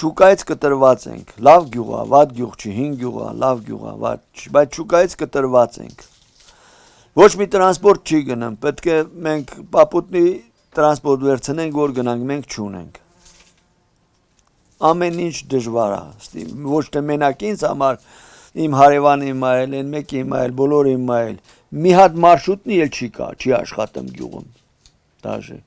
շուկայից կտրված ենք, լավ գյուղ է, վատ գյուղ չի, հին գյուղ է, լավ գյուղ է, վատ չի, բայց շուկայից կտրված ենք։ Ոչ մի տրանսպորտ չի գնամ, պետք է մենք պապուտնի տրանսպորտ վերցնենք, որ գնանք, մենք չունենք։ Ամեն ինչ դժվար է, ոչ թե մենակ ինձ համար, իմ հարևան իմ այլ, այն մեկի իմ այլ, բոլոր իմ այլ, մի հատ մարշրուտնի էլ չի կա, չի աշխատում գյուղում, դաժե։